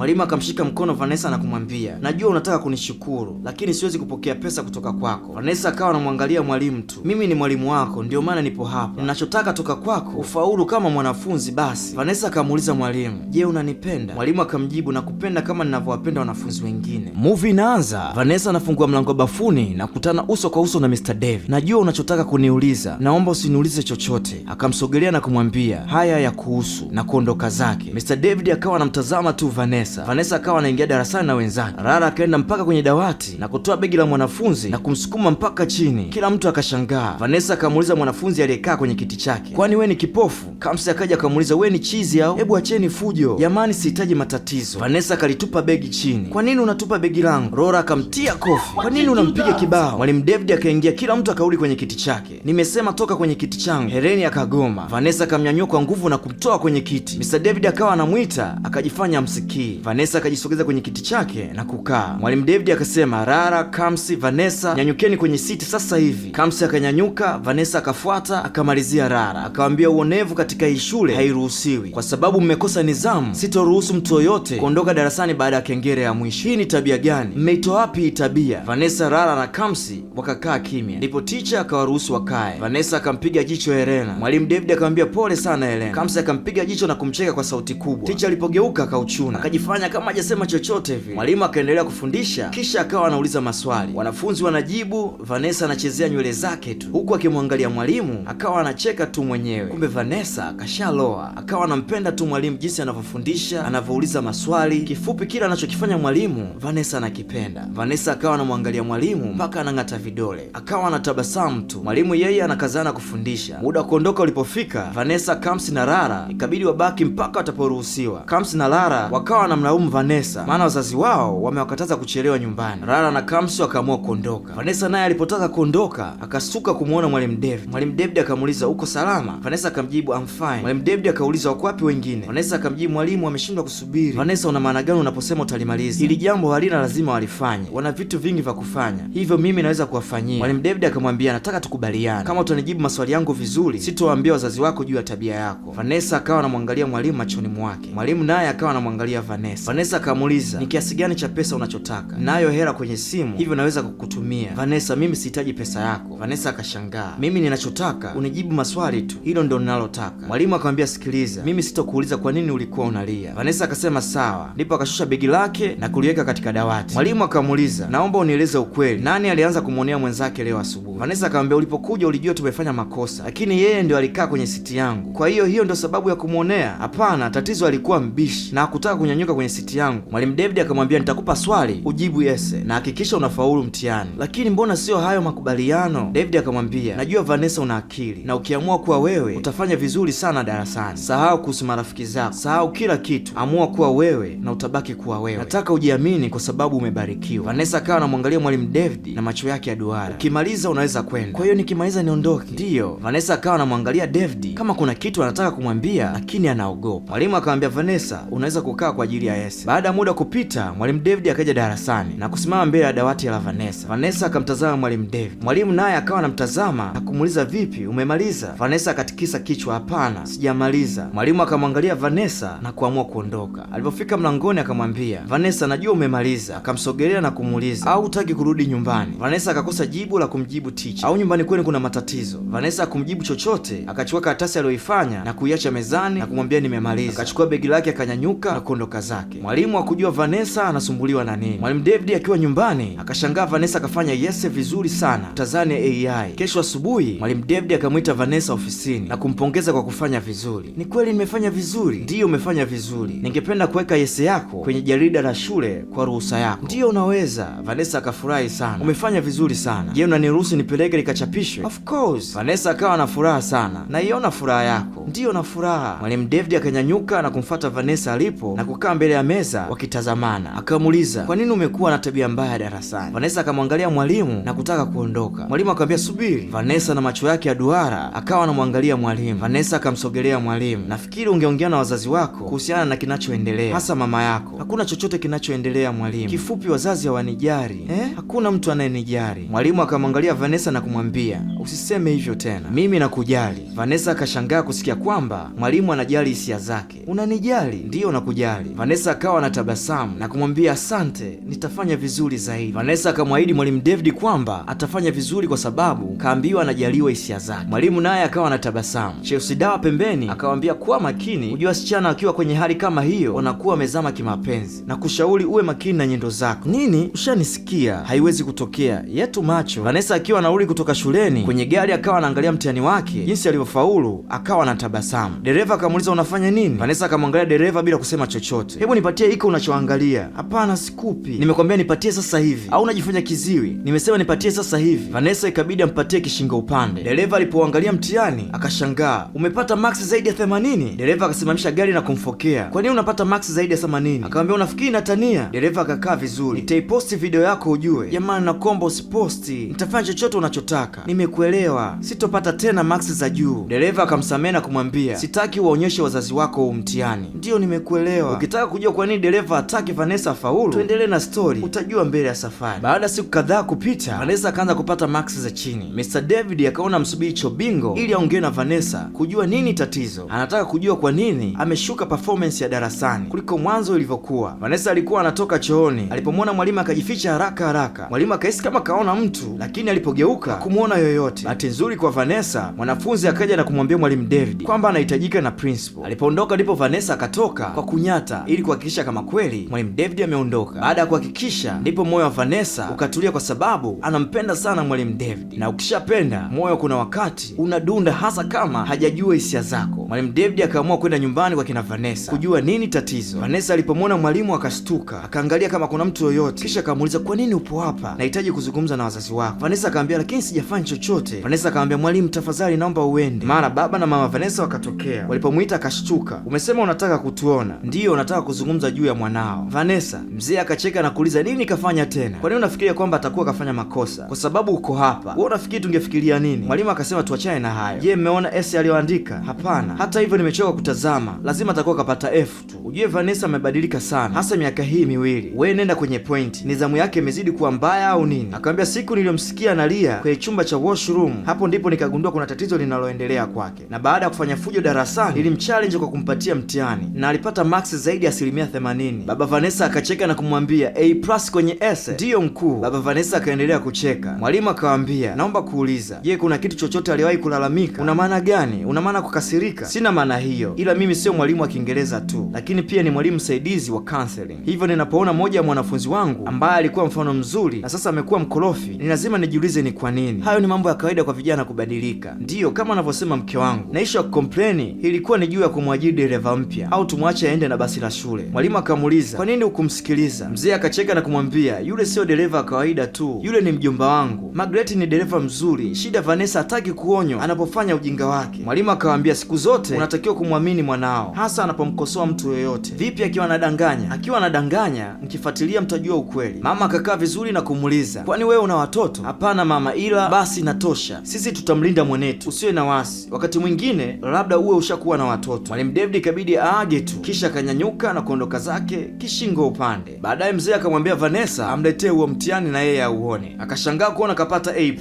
Mwalimu akamshika mkono Vanessa na kumwambia, najua unataka kunishukuru, lakini siwezi kupokea pesa kutoka kwako. Vanessa akawa anamwangalia mwalimu tu. Mimi ni mwalimu wako, ndio maana nipo hapa. Ninachotaka toka kwako ufaulu kama mwanafunzi basi. Vanessa akamuuliza mwalimu, je, unanipenda? Mwalimu akamjibu, nakupenda kama ninavyowapenda wanafunzi wengine. Movie inaanza. Vanessa anafungua mlango bafuni na kukutana uso kwa uso na Mr. David. Najua unachotaka kuniuliza, naomba usiniulize chochote. Akamsogelea na kumwambia haya ya kuhusu na kuondoka zake. Mr. David akawa anamtazama tu Vanessa. Vanessa akawa anaingia darasani na wenzake. Rara akaenda mpaka kwenye dawati na kutoa begi la mwanafunzi na kumsukuma mpaka chini. Kila mtu akashangaa. Vanessa akamuuliza mwanafunzi aliyekaa kwenye kiti chake, kwani we ni kipofu? Kamsi akaja akamuuliza, we ni chizi au? Hebu acheni fujo jamani, sihitaji matatizo. Vanessa akalitupa begi chini. Kwa nini unatupa begi langu? Rora akamtia kofi. Kwa nini unampiga kibao? Mwalimu David akaingia, kila mtu akarudi kwenye kiti chake. Nimesema toka kwenye kiti changu. Heleni akagoma. Vanessa akamnyanyua kwa nguvu na kumtoa kwenye kiti. Mr. David akawa anamuita, akajifanya amsikii. Vanessa akajisogeza kwenye kiti chake na kukaa. Mwalimu David akasema, Rara, Kamsi, Vanessa, nyanyukeni kwenye siti sasa hivi. Kamsi akanyanyuka, Vanessa akafuata, akamalizia Rara. Akawambia, uonevu katika hii shule hairuhusiwi. Kwa sababu mmekosa nidhamu, sitoruhusu mtu yoyote kuondoka darasani baada ya kengele ya mwisho. Hii ni tabia gani? Mmeitoa wapi hii tabia? Vanessa, Rara na Kamsi wakakaa kimya. Ndipo teacher akawaruhusu wakae. Vanessa akampiga jicho Helena. Mwalimu David akamwambia, pole sana Helena. Kamsi akampiga jicho na kumcheka kwa sauti kubwa. Teacher alipogeuka akauchuna, akajifanya kama hajasema chochote hivi. Mwalimu akaendelea kufundisha, kisha akawa anauliza maswali. Wanafunzi wanajibu, Vanessa anachezea nywele zake tu huku akimwangalia mwalimu, akawa anacheka tu mwenyewe. Kumbe Vanessa kashaloa, akawa anampenda tu mwalimu jinsi anavyofundisha, anavyouliza maswali. Kifupi, kila anachokifanya mwalimu Vanessa anakipenda. Vanessa akawa anamwangalia mwalimu mpaka anang'ata vidole, akawa anatabasamu tu. Mwalimu yeye anakazana kufundisha. Muda wa kuondoka ulipofika, Vanessa, Kamsi na Rara ikabidi wabaki mpaka wataporuhusiwa. Kamsi na Rara wakawa wanamlaumu Vanessa, maana wazazi wao wamewakataza kuchelewa nyumbani. Rara na Kamsi wakaamua kuondoka. Vanessa naye alipotaka kuondoka akasuka kumuona mwalimu David. Mwalimu David akamuuliza, uko salama? Vanessa akamjibu, I'm fine. Mwalimu David akauliza, wako wapi wengine? Vanessa akamjibu, mwalimu ameshindwa kusubiri. Vanessa, una maana gani unaposema utalimaliza? Hili jambo halina lazima walifanye, wana vitu vingi vya kufanya, hivyo mimi naweza kuwafanyia. Mwalimu David akamwambia, nataka tukubaliane, kama utanijibu maswali yangu vizuri, sitowaambia wazazi wako juu ya tabia yako. Vanessa akawa anamwangalia mwalimu machoni mwake. Mwalimu naye akawa anamwangalia Vanessa. Vanessa akamuuliza, ni kiasi gani cha pesa unachotaka? Nayo hela kwenye simu, hivyo naweza kukutumia. Vanessa, mimi sihitaji pesa yako. Vanessa akashangaa, mimi ninachotaka unijibu maswali tu, hilo ndio ninalotaka. Mwalimu akamwambia, sikiliza, mimi sitokuuliza kwa nini ulikuwa unalia. Vanessa akasema sawa, ndipo akashusha begi lake na kuliweka katika dawati. Mwalimu akamuuliza, naomba unieleze ukweli, nani alianza kumwonea mwenzake leo asubuhi? Vanessa akamwambia, ulipokuja ulijua tumefanya makosa, lakini yeye ndio alikaa kwenye siti yangu, kwa hiyo ndio sababu ya kumwonea? Hapana, tatizo alikuwa mbishi na hakutaka kunyanyuka kwenye siti yangu. Mwalimu David akamwambia, nitakupa swali ujibu yese na hakikisha unafaulu mtihani. Lakini mbona sio hayo makubaliano? David akamwambia, najua Vanessa una akili na ukiamua kuwa wewe utafanya vizuri sana darasani. Sahau kuhusu marafiki zako, sahau kila kitu, amua kuwa wewe na utabaki kuwa wewe. Nataka ujiamini kwa sababu umebarikiwa. Vanessa akawa anamwangalia mwalimu David na macho yake ya duara. Ukimaliza unaweza kwenda. Kwa hiyo nikimaliza niondoke? Ndiyo. Vanessa akawa anamwangalia David kama kuna kitu anataka kumwambia lakini anaogopa. Mwalimu akamwambia, Vanessa, unaweza kukaa kwa ajili ya yese. Baada ya muda kupita, mwalimu David akaja darasani na kusimama mbele ya dawati la Vanessa. Vanessa akamtazama mwalimu David. Mwalimu naye akawa anamtazama na kumuuliza, vipi, umemaliza? Vanessa akatikisa kichwa, hapana, sijamaliza. Mwalimu akamwangalia Vanessa na kuamua kuondoka. Alipofika mlangoni akamwambia, Vanessa, najua umemaliza. Akamsogelea na kumuuliza, au hutaki kurudi nyumbani? Vanessa akakosa jibu la kumjibu teacher. Au nyumbani kwenu kuna matatizo? Vanessa hakumjibu chochote, akachukua karatasi aliyoifanya na kuiacha mezani na kumwambia, nimemaliza. Akachukua begi lake akanyanyuka na kuondoka zake. Mwalimu hakujua Vanessa anasumbuliwa na nini. Mwalimu David akiwa nyumbani akashangaa Vanessa akafanya yese vizuri sana utazani AI. Kesho asubuhi mwalimu David akamwita Vanessa ofisini na kumpongeza kwa kufanya vizuri. Ni kweli nimefanya vizuri? Ndiyo, umefanya vizuri. Ningependa kuweka yese yako kwenye jarida la shule kwa ruhusa yako. Ndiyo, unaweza. Vanessa akafurahi sana. Umefanya vizuri sana. Je, unaniruhusu nipeleke likachapishwe? Of course. Vanessa akawa na furaha sana. Naiona furaha yako. Ndiyo, na furaha. Mwalimu David akanyanyuka na kumfuata Vanessa alipo na kukaa mbele ya meza wakitazamana. Akamuuliza, kwa nini umekuwa na tabia mbaya darasani? Vanessa akamwangalia mwalimu na kutaka kuondoka. Mwalimu akamwambia, subiri. Vanessa na macho yake ya duara akawa anamwangalia mwalimu. Vanessa akamsogelea mwalimu, nafikiri ungeongea na wazazi wako kuhusiana na kinachoendelea, hasa mama yako. Hakuna chochote kinachoendelea mwalimu. Kifupi, wazazi hawanijali. Hakuna mtu anayenijali. Mwalimu akamwangalia Vanessa na kumwambia, usiseme hivyo tena, mimi nakujali. Vanessa akashangaa kusikia kwamba mwalimu anajali hisia zake. Unanijali? Ndiyo, nakujali. Vanessa Vanessa akawa anatabasamu na kumwambia asante, nitafanya vizuri zaidi. Vanessa akamwahidi mwalimu David kwamba atafanya vizuri kwa sababu kaambiwa anajaliwa hisia zake. Mwalimu naye akawa anatabasamu. Chelsea Dawa pembeni akamwambia kuwa makini, unajua wasichana akiwa kwenye hali kama hiyo wanakuwa wamezama kimapenzi, na kushauri uwe makini na nyendo zako. Nini? Ushanisikia, haiwezi kutokea yetu macho. Vanessa akiwa anarudi kutoka shuleni kwenye gari akawa anaangalia mtihani wake jinsi alivyofaulu, akawa anatabasamu. Dereva akamuuliza unafanya nini? Vanessa akamwangalia dereva bila kusema chochote. Hebu nipatie hiko unachoangalia. Hapana, sikupi. Nimekwambia nipatie sasa hivi. Au unajifanya kiziwi? Nimesema nipatie sasa hivi. Vanessa ikabidi ampatie kishingo upande. Dereva alipoangalia mtihani akashangaa. Umepata max zaidi ya 80? Dereva akasimamisha gari na kumfokea. Kwa nini unapata max zaidi ya 80? Akamwambia unafikiri natania? Dereva akakaa vizuri. Nitaiposti video yako ujue. Jamani nakuomba usiposti. Nitafanya chochote unachotaka. Nimekuelewa. Sitopata tena max za juu. Dereva akamsamehe na kumwambia sitaki uwaonyeshe wazazi wako huu mtihani. Ndio nimekuelewa. Ukitaka kujua kwa nini dereva hataki Vanessa afaulu, tuendelee na story. Utajua mbele ya safari. Baada siku kadhaa kupita, Vanessa akaanza kupata max za chini. Mr. David akaona msubiri Chobingo ili aongee na Vanessa kujua nini tatizo. Anataka kujua kwa nini ameshuka performance ya darasani kuliko mwanzo ilivyokuwa. Vanessa alikuwa anatoka chooni, alipomwona mwalimu akajificha haraka haraka. Mwalimu akahisi kama kaona mtu, lakini alipogeuka kumuona yoyote. Bahati nzuri kwa Vanessa, mwanafunzi akaja na kumwambia mwalimu David kwamba anahitajika na principal. Alipoondoka ndipo Vanessa akatoka kwa kunyata ili kuhakikisha kama kweli mwalimu David ameondoka. Baada ya kuhakikisha, ndipo moyo wa Vanessa ukatulia kwa sababu anampenda sana mwalimu David. Na ukishapenda moyo kuna wakati unadunda, hasa kama hajajua hisia zako. Mwalimu David akaamua kwenda nyumbani kwa kina Vanessa kujua nini tatizo. Vanessa alipomwona mwalimu akashtuka, akaangalia kama kuna mtu yoyote, kisha akamuuliza kwa nini upo hapa? Nahitaji kuzungumza na wazazi wako. Vanessa akamwambia lakini sijafanya chochote. Vanessa akamwambia mwalimu, tafadhali naomba uende. Mara baba na mama Vanessa wakatokea. Walipomuita akashtuka. Umesema unataka kutuona? Ndiyo, nataka kuzungumza juu ya mwanao. Vanessa, mzee akacheka na kuuliza nini kafanya tena? Kwa nini unafikiria kwamba atakuwa kafanya makosa kwa sababu uko hapa? Wewe unafikiri tungefikiria nini? Mwalimu akasema tuachane na hayo. Je, mmeona S aliyoandika? Hapana. Hata hivyo nimechoka kutazama. Lazima atakuwa kapata F tu. Ujue Vanessa amebadilika sana, hasa miaka hii miwili. Wewe nenda kwenye point. Nidhamu yake imezidi kuwa mbaya au nini? Akamwambia siku niliyomsikia analia kwenye chumba cha washroom, hapo ndipo nikagundua kuna tatizo linaloendelea kwake. Na baada ya kufanya fujo darasani, nilimchallenge kwa kumpatia mtihani na alipata max zaidi ya 80%. Baba Vanessa akacheka na kumwambia A+ kwenye S. Ndiyo mkuu. Baba Vanessa akaendelea kucheka. Mwalimu akamwambia naomba kuuliza, je, kuna kitu chochote aliwahi kulalamika? Una maana gani? Una maana kukasirika? Sina maana hiyo, ila mimi sio mwalimu wa Kiingereza tu, lakini pia ni mwalimu msaidizi wa counseling. Hivyo ninapoona moja ya mwanafunzi wangu ambaye alikuwa mfano mzuri na sasa amekuwa mkorofi, ni lazima nijiulize ni kwa nini. Hayo ni mambo ya kawaida kwa vijana kubadilika. Ndiyo, kama anavyosema mke wangu, na issue ya complain ilikuwa ni juu ya kumwajiri dereva mpya au tumwache aende na basi la shule. Mwalimu akamuuliza kwa nini hukumsikiliza? Mzee akacheka na kumwambia yule sio dereva wa kawaida tu, yule ni mjomba wangu. Margaret ni dereva mzuri, shida Vanessa hataki kuonywa anapofanya ujinga wake. Mwalimu akamwambia siku zote unatakiwa kumwamini mwanao, hasa anapomkosoa mtu yoyote. Vipi akiwa anadanganya? Akiwa anadanganya mkifuatilia mtajua ukweli. Mama akakaa vizuri na kumuuliza kwani wewe una watoto? Hapana mama, ila basi natosha, sisi tutamlinda mwenetu, usiwe na wasi, wakati mwingine labda uwe ushakuwa na watoto. Mwalimu David ikabidi aage tu, kisha akanyanyuka na kuondoka zake kishingo upande. Baadaye mzee akamwambia Vanessa amletee huo mtihani na yeye auone. Akashangaa kuona kapata A+.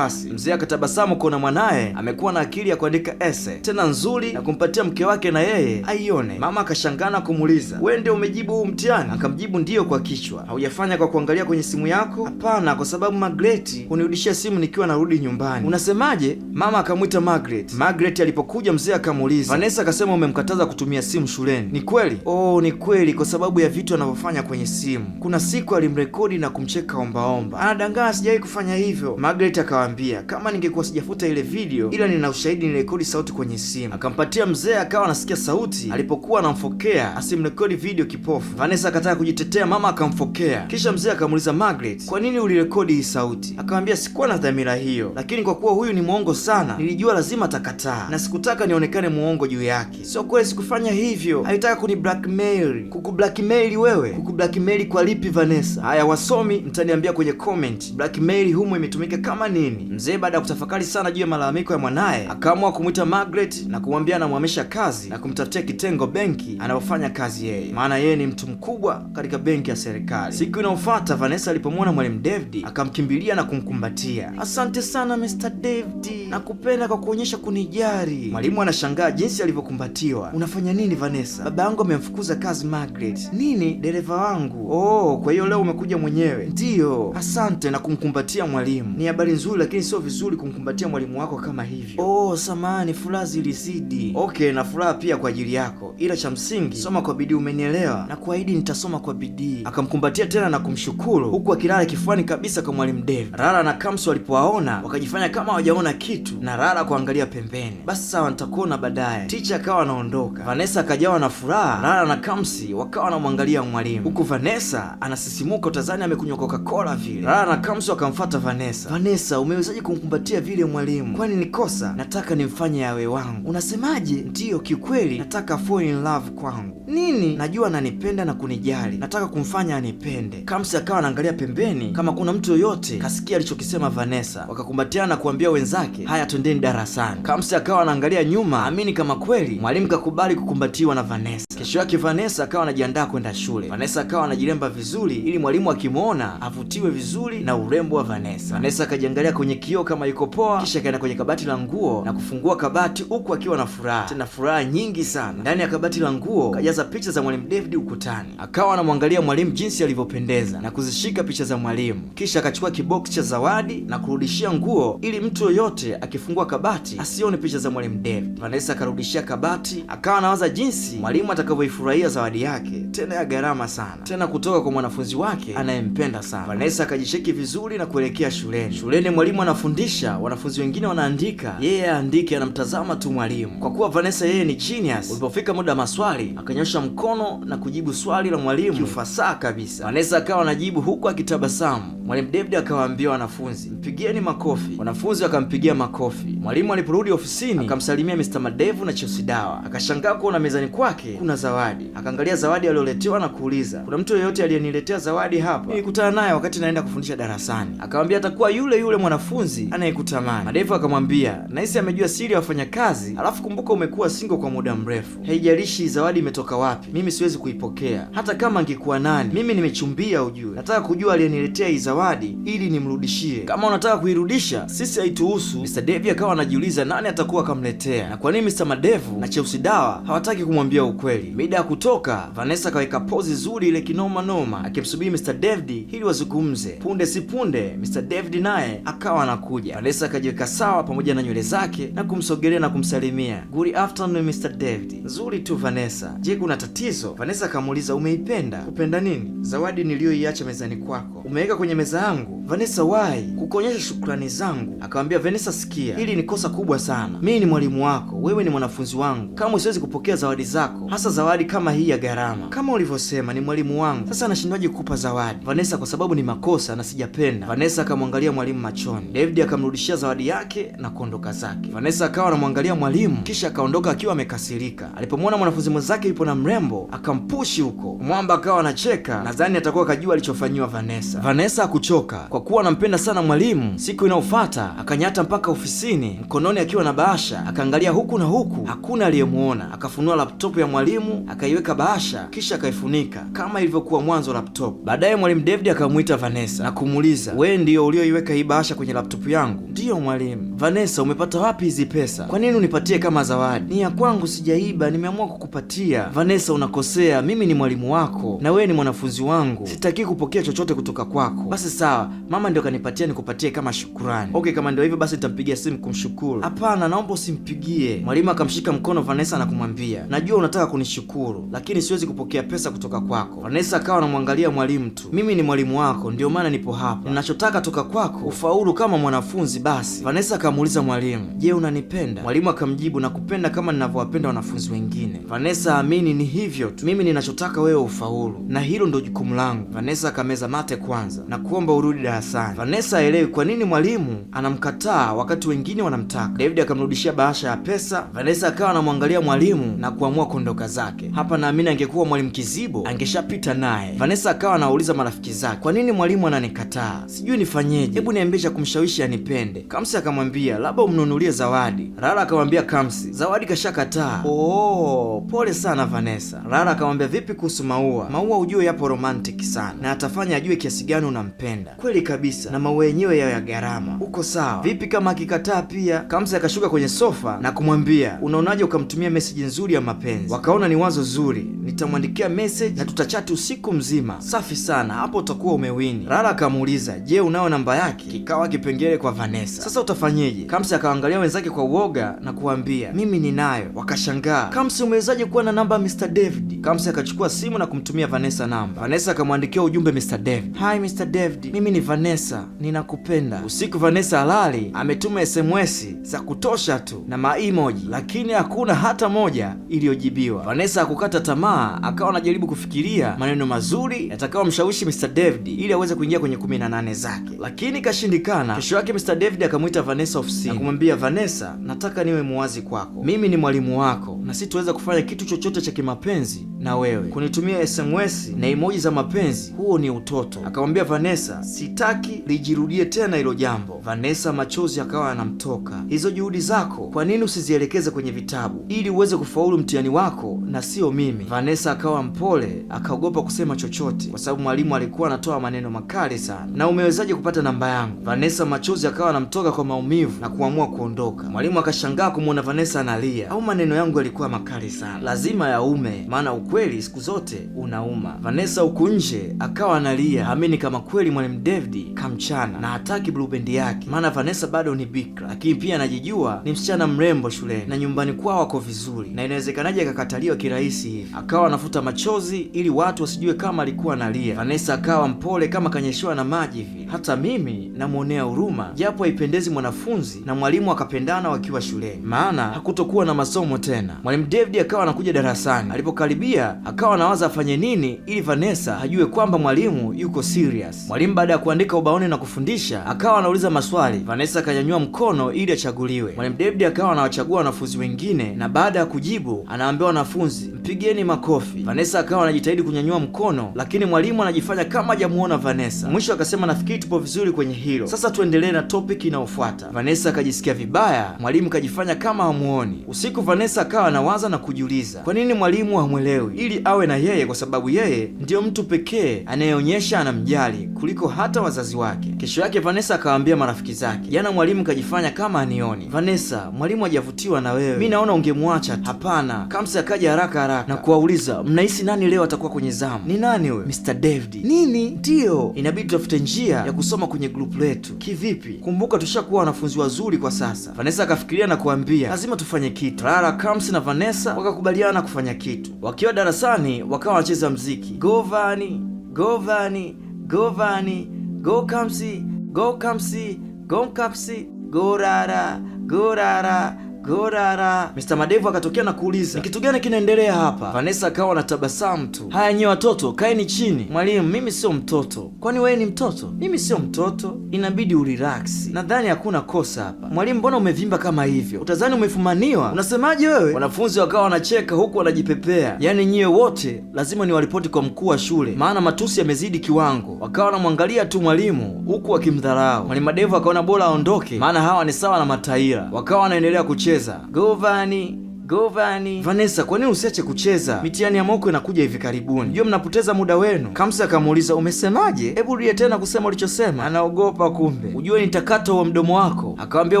Mzee akatabasamu kuona mwanaye amekuwa na akili ya kuandika essay tena nzuri na kumpatia mke wake na yeye aione. Mama akashangaa na kumuuliza wewe ndio umejibu huu mtihani? Akamjibu ndiyo kwa kichwa. Haujafanya kwa kuangalia kwenye simu yako? Hapana, kwa sababu Margaret hunirudishia simu nikiwa narudi nyumbani. Unasemaje? Mama akamwita Margaret. Margaret alipokuja mzee akamuuliza Vanessa akasema umemkataza kutumia simu shuleni. Ni kweli? Oh, ni kweli, kwa sababu ya vitu anavyofanya kwenye simu. Kuna siku alimrekodi na kumcheka ombaomba. Anadanganya, sijawahi kufanya hivyo. Margaret akawaambia kama ningekuwa sijafuta ile video, ila nina ushahidi nirekodi sauti kwenye simu. Akampatia mzee, akawa anasikia sauti alipokuwa anamfokea asimrekodi video kipofu. Vanessa akataka kujitetea, mama akamfokea. Kisha mzee akamuuliza Margaret, kwa nini ulirekodi hii sauti? Akamwambia sikuwa na dhamira hiyo, lakini kwa kuwa huyu ni mwongo sana, nilijua lazima atakataa na sikutaka nionekane muongo juu yake. Sio kweli, sikufanya hivyo. Alitaka kuni blackmail. Kukublackmail wewe? Kukublackmail kwa lipi Vanessa? Haya wasomi mtaniambia kwenye comment, blackmail humo imetumika kama nini? Mzee baada ya kutafakari sana juu ya malalamiko ya mwanaye, akaamua kumwita Margaret na kumwambia anamhamisha kazi na kumtafutia kitengo benki anapofanya kazi yeye, maana yeye ni mtu mkubwa katika benki ya serikali. Siku inayofuata Vanessa alipomwona mwalimu David akamkimbilia na kumkumbatia. Asante sana Mr. David, nakupenda kwa kuonyesha kunijali. Mwalimu anashangaa jinsi alivyokumbatiwa. Unafanya nini Vanessa? Baba yangu amemfukuza kazi Rose Margaret. Nini? Dereva wangu? Oh, kwa hiyo leo umekuja mwenyewe? Ndiyo. Asante. Na kumkumbatia mwalimu. Ni habari nzuri, lakini sio vizuri kumkumbatia mwalimu wako kama hivyo. Oh, samahani, furaha zilizidi. Okay, na furaha pia kwa ajili yako, ila cha msingi soma kwa bidii, umenielewa? Na kuahidi nitasoma kwa bidii. Akamkumbatia tena na kumshukuru huku akilala kifuani kabisa kwa mwalimu David. Rara na Kamsi walipowaona wakajifanya kama hawajaona kitu na Rara kuangalia pembeni. Basi sawa, nitakuona baadaye. Ticha akawa anaondoka. Vanessa akajawa na furaha. Rara na Kamsi wakawa wanamwangalia mwalimu huku Vanessa anasisimuka utazani amekunywa Coca-Cola vile. Rara na Kamsi wakamfuata Vanessa. Vanessa, umewezaje kumkumbatia vile mwalimu? Kwani ni kosa? Nataka nimfanye awe wangu. Unasemaje? Ndiyo, kiukweli nataka fall in love kwangu. Nini? Najua ananipenda na kunijali, nataka kumfanya anipende. Kamsi akawa anaangalia pembeni kama kuna mtu yoyote kasikia alichokisema Vanessa. Wakakumbatiana na kuambia wenzake, haya twendeni darasani. Kamsi akawa anaangalia nyuma, amini kama kweli mwalimu kakubali kukumbatiwa na Vanessa. Kesho yake Vanessa akawa anajiandaa kwenda shule. Vanessa akawa anajiremba vizuri ili mwalimu akimwona avutiwe vizuri na urembo wa Vanessa. Vanessa akajiangalia kwenye kioo kama yuko poa, kisha akaenda kwenye kabati la nguo na kufungua kabati huku akiwa na furaha, tena furaha nyingi sana. Ndani ya kabati la nguo kajaza picha za mwalimu David ukutani. Akawa anamwangalia mwalimu jinsi alivyopendeza na kuzishika picha za mwalimu, kisha akachukua kiboksi cha zawadi na kurudishia nguo ili mtu yoyote akifungua kabati asione picha za mwalimu David. Vanessa akarudishia kabati, akawa anawaza jinsi mwalimu atakavyoifurahia zawadi yake, tena ya gharama sana, tena kutoka kwa mwanafunzi wake anayempenda sana. Vanessa akajisheki vizuri na kuelekea shuleni. Shuleni mwalimu anafundisha, wanafunzi wengine wanaandika, yeye aandike, anamtazama tu mwalimu. Kwa kuwa Vanessa yeye ni genius, ulipofika muda maswali akanyosha mkono na kujibu swali la mwalimu kiufasaha kabisa. Vanessa akawa anajibu huku akitabasamu. Mwalimu David akawaambia wanafunzi, mpigieni makofi. Wanafunzi wakampigia makofi. Mwalimu aliporudi ofisini akamsalimia Mr. Madevu na Chelsea Dawa. Akashangaa kuona mezani kwake kuna zawadi. Akaangalia zawadi aliyoletewa na kuuliza, kuna mtu yeyote aliyeniletea zawadi hapa? Nilikutana naye wakati naenda kufundisha darasani. Akamwambia atakuwa yule yule mwanafunzi anayekutamani. Madevu akamwambia, nahisi amejua siri ya wafanyakazi, alafu kumbuka umekuwa single kwa muda mrefu. Haijalishi zawadi imetoka wapi, mimi siwezi kuipokea. Hata kama angekuwa nani, mimi nimechumbia ujue. Nataka kujua aliyeniletea hii zawadi ili nimrudishie. Kama unataka kuirudisha, sisi haituhusu. Mr. Devi akawa anajiuliza nani atakuwa akamletea na kwa nini Mr. Madevu na Chelsea Dawa hawataki kumwambia ukweli. Mida ya kutoka, Vanessa kaweka pozi zuri ile kinoma noma akimsubiri Mr. David ili wazungumze. Punde si punde Mr. David naye akawa anakuja. Vanessa akajiweka sawa pamoja na nywele zake na kumsogelea na kumsalimia. Good afternoon Mr. David. Nzuri tu Vanessa. Je, kuna tatizo? Vanessa akamuuliza, umeipenda? Kupenda nini? Zawadi niliyoiacha mezani kwako umeweka kwenye meza yangu. Vanessa, why? Kukuonyesha shukrani zangu. Akamwambia, Vanessa sikia, hili ni kosa kubwa sana. Mimi ni mwalimu wako, wewe ni mwanafunzi wangu. Kama siwezi kupokea zawadi zako, hasa zawadi kama hii ya gharama. Kama ulivyosema ni mwalimu wangu, sasa nashindwaje kukupa zawadi Vanessa, kwa sababu ni makosa na sijapenda. Vanessa akamwangalia mwalimu machoni. David akamrudishia zawadi yake na kuondoka zake. Vanessa akawa anamwangalia mwalimu kisha akaondoka akiwa amekasirika. Alipomwona mwanafunzi mwenzake yupo na mrembo akampushi huko. Mwamba akawa anacheka, nadhani atakuwa akajua alichofanyiwa Vanessa. Vanessa hakuchoka kwa kuwa anampenda sana mwalimu. Siku inayofuata akanyata mpaka ofisini mkononi akiwa na bahasha, akaangalia huku na huku, hakuna aliyemuona. Akafunua laptop ya mwalimu akaiweka bahasha kisha akaifunika kama ilivyokuwa mwanzo laptop. Baadaye mwalimu David akamuita Vanessa na kumuuliza, wewe ndio ulioiweka hii bahasha kwenye laptop yangu? Ndiyo mwalimu. Vanessa, umepata wapi hizi pesa? Kwa nini unipatie kama zawadi? Ni ya kwangu, sijaiba, nimeamua kukupatia. Vanessa, unakosea, mimi ni mwalimu wako na wewe ni mwanafunzi wangu, sitaki kupokea chochote kutoka kwako. Basi sawa, mama ndio kanipatia nikupatie kama shukrani. Okay, kama ndio hivyo basi nitampigia simu kumshukuru. Hapana, naomba usimpigie. Mwalimu akamshika mkono Vanessa na kumwambia, najua unataka kunishukuru, lakini siwezi kupokea pesa kutoka kwako. Vanessa akawa anamwangalia mwalimu tu. Mimi ni mwalimu wako, ndio maana nipo hapa. Ninachotaka toka kwako ufaulu kama mwanafunzi basi. Vanessa akamuuliza mwalimu, je, unanipenda? Mwalimu akamjibu, nakupenda kama ninavyowapenda wanafunzi wengine. Vanessa, amini ni hivyo tu. Mimi ninachotaka wewe ufaulu na hilo ndio jukumu langu. Vanessa akameza mate kwanza na kuomba urudi darasani. Vanessa haelewi kwa nini mwalimu anamkataa wakati wengine wanamtaka. David akamrudishia bahasha ya pesa. Vanessa akawa anamwangalia mwalimu na kuamua kuondoka zake. Hapa naamini angekuwa mwalimu Kizibo angeshapita naye. Vanessa akawa anauliza marafiki zake, kwa nini mwalimu ananikataa? Sijui nifanyeje, hebu niambie cha kumshawishi anipende. Kamsi akamwambia, labda umnunulie zawadi. Rara akamwambia Kamsi, zawadi kashakataa. Oh, pole sana Vanessa. Rara akamwambia, vipi kuhusu maua? Maua ujue yapo romantic sana na atafanya ajue kiasi gani unampenda. Kweli kabisa, na maua yenyewe ya gharama. Uko sawa? Vipi kama akikataa pia? kufikiria. Kamsi akashuka kwenye sofa na kumwambia, unaonaje ukamtumia message nzuri ya mapenzi? Wakaona ni wazo zuri, nitamwandikia message na tutachati usiku mzima. Safi sana, hapo utakuwa umewini. Rara akamuuliza, je, unao namba yake? Kikawa kipengele kwa Vanessa. Sasa utafanyeje? Kamsi akaangalia wenzake kwa uoga na kuambia, mimi ninayo. Wakashangaa, Kamsi, umewezaje kuwa na namba ya Mr. David? Kamsi akachukua simu na kumtumia Vanessa namba. Vanessa akamwandikia ujumbe Mr. David. Hi Mr. David, mimi ni Vanessa, ninakupenda. Usiku Vanessa halali ametuma SMS za kutosha tu na ma-emoji, lakini hakuna hata moja iliyojibiwa. Vanessa hakukata tamaa, akawa anajaribu kufikiria maneno mazuri yatakayomshawishi Mr. David ili aweze kuingia kwenye 18 zake, lakini kashindikana. Kesho yake Mr. David akamwita Vanessa ofisini na kumwambia, Vanessa, nataka niwe muwazi kwako. Mimi ni mwalimu wako na sitaweza kufanya kitu chochote cha kimapenzi na wewe. Kunitumia SMS na emoji za mapenzi, huo ni utoto. Akamwambia Vanessa, sitaki lijirudie tena hilo jambo. Vanessa machozi akawa yanamtoka. Hizo juhudi zako kwa nini usizielekeze kwenye vitabu ili uweze kufaulu mtihani wako na sio mimi? Vanessa akawa mpole, akaogopa kusema chochote kwa sababu mwalimu alikuwa anatoa maneno makali sana. Na umewezaje kupata namba yangu? Vanessa machozi akawa yanamtoka kwa maumivu na kuamua kuondoka. Mwalimu akashangaa kumwona Vanessa analia. Au maneno yangu yalikuwa makali sana? Lazima yaume, maana ukweli siku zote unauma. Vanessa huku nje akawa analia, amini kama kweli mwalimu David kamchana na hataki blue band yake, maana Vanessa bado ni bikra, lakini pia anajijua ni msichana mrembo shuleni na nyumbani kwao wako vizuri, na inawezekanaje akakataliwa kirahisi hivi? Akawa anafuta machozi ili watu wasijue kama alikuwa analia. Vanessa akawa mpole kama kanyeshewa na maji hivi. Hata mimi namuonea huruma, japo haipendezi mwanafunzi na mwalimu akapendana wakiwa shuleni, maana hakutokuwa na masomo tena. Mwalimu David akawa anakuja darasani. Alipokaribia akawa anawaza afanye nini ili Vanessa ajue kwamba mwalimu yuko serious. Mwalimu baada ya kuandika ubaoni na kufundisha akawa anauliza maswali. Vanessa akanyanyua mkono ili achaguliwe. Mwalimu David akawa anawachagua wanafunzi wengine na baada ya kujibu anawaambia wanafunzi, mpigeni makofi. Vanessa akawa anajitahidi kunyanyua mkono, lakini mwalimu anajifanya kama hajamuona Vanessa. Mwisho akasema, nafikiri tupo vizuri kwenye hilo, sasa tuendelee na topic inayofuata. Vanessa akajisikia vibaya, mwalimu kajifanya kama hamuoni. Usiku Vanessa akawa anawaza na kujiuliza, kwa nini mwalimu hamwelewi ili awe na yeye, kwa sababu yeye ndiyo mtu pekee anayeonyesha anamjali kuliko hata wazazi wake. Kesho yake Vanessa akawaambia marafiki zake, jana mwalimu kajifanya kama anioni. Vanessa, mwalimu hajavutiwa na wewe, mimi naona ungemwacha tu. Hapana. Kamsi akaja haraka na kuwauliza, mnahisi nani leo atakuwa kwenye zamu? Ni nani wewe? Mr. David. Nini? Ndio, inabidi tutafute njia ya kusoma kwenye group letu. Kivipi? Kumbuka tushakuwa wanafunzi wazuri kwa sasa. Vanessa akafikiria na kuambia, lazima tufanye kitu. Rara, Kamsi na Vanessa wakakubaliana kufanya kitu. Wakiwa darasani wakawa wanacheza mziki. Go Vani, go Vani, go Vani, go Kamsi, go Kamsi, go Kamsi, go Rara, go Rara, go Rara. Mr. Madevu akatokea na kuuliza, ni kitu gani kinaendelea hapa? Vanessa akawa na tabasamu tu. Haya nyewe watoto, kaeni chini. Mwalimu, mimi sio mtoto. Kwani wewe ni mtoto? Mimi sio mtoto, inabidi urelax. Nadhani hakuna kosa hapa. Mwalimu, mbona umevimba kama hivyo? Utazani umefumaniwa? Unasemaje wewe? Wanafunzi wakawa wanacheka huku wanajipepea. Yaani nyewe wote lazima niwaripoti kwa mkuu wa shule, maana matusi yamezidi kiwango. Wakawa wanamwangalia tu mwalimu huku wakimdharau. Mwalimu Madevu akaona bora aondoke, maana hawa ni sawa na mataira. Wakawa wanaendelea kucheza. Go Vani, go Vani. Vanessa, kwa nini usiache kucheza? Mitihani ya moko inakuja hivi karibuni, ndio mnapoteza muda wenu. Kamsi akamuuliza, umesemaje? Hebu rudia tena kusema ulichosema. Anaogopa kumbe. Ujue nitakata huo mdomo wako. Akamwambia,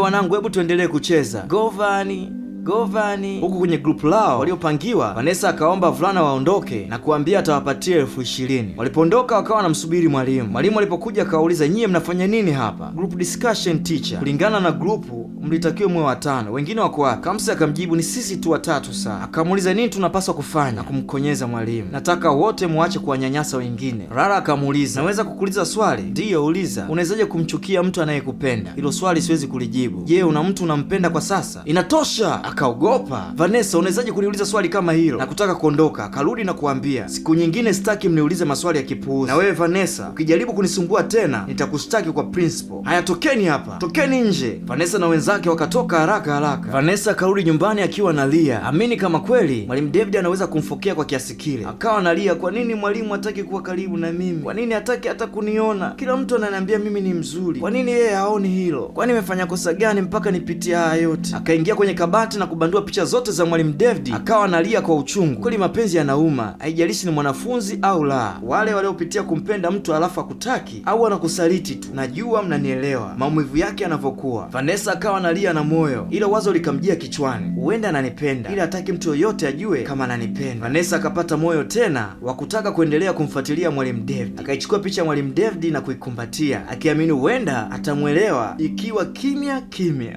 wanangu, hebu tuendelee kucheza. Go Vani, go Vani. Huku kwenye group lao waliopangiwa, Vanessa akaomba wavulana waondoke na kuambia atawapatia 20,000. Walipoondoka wakawa wanamsubiri mwalimu. Mwalimu alipokuja akauliza, nyie mnafanya nini hapa? Group discussion teacher. Kulingana na grupu mlitakiwa mwe 5, wengine wako wapi? Kamsi akamjibu, ni sisi tu 3 saa. Akamuuliza, nini tunapaswa kufanya? Na kumkonyeza mwalimu, nataka wote muache kuwanyanyasa wengine. Rara akamuuliza, naweza kukuuliza swali? Ndiyo, uliza. Unawezaje kumchukia mtu anayekupenda? Hilo swali siwezi kulijibu. Je, una mtu unampenda kwa sasa? Inatosha. Akaogopa. Vanessa, unawezaje kuniuliza swali kama hilo? Na kutaka kuondoka. Akarudi na kuambia, siku nyingine sitaki mniulize maswali ya kipuuzi. Na wewe Vanessa, ukijaribu kunisumbua tena nitakushtaki kwa principal. Haya, tokeni hapa, tokeni nje. Vanessa na wenzake wakatoka haraka. Vanessa akarudi nyumbani akiwa analia, amini kama kweli mwalimu David anaweza kumfokea kwa kiasi kile. Akawa analia, kwa nini mwalimu hataki kuwa karibu na mimi? Kwa nini hataki hata kuniona? Kila mtu ananiambia mimi ni mzuri, kwa nini yeye haoni hilo? Kwani nimefanya kosa gani mpaka nipitie haya yote? Akaingia kwenye kabati na kubandua picha zote za mwalimu David, akawa analia kwa uchungu. Kweli mapenzi yanauma, haijalishi ni mwanafunzi au la. Wale waliopitia kumpenda mtu alafu akutaki au anakusaliti tu, najua mnanielewa maumivu yake yanavyokuwa. Vanessa akawa analia na moyo, ila wazo likamjia kichwani, huenda ananipenda ila hataki mtu yoyote ajue kama ananipenda. Vanessa akapata moyo tena wa kutaka kuendelea kumfuatilia mwalimu David. Akaichukua picha ya mwalimu David na kuikumbatia, akiamini huenda atamwelewa ikiwa kimya kimya.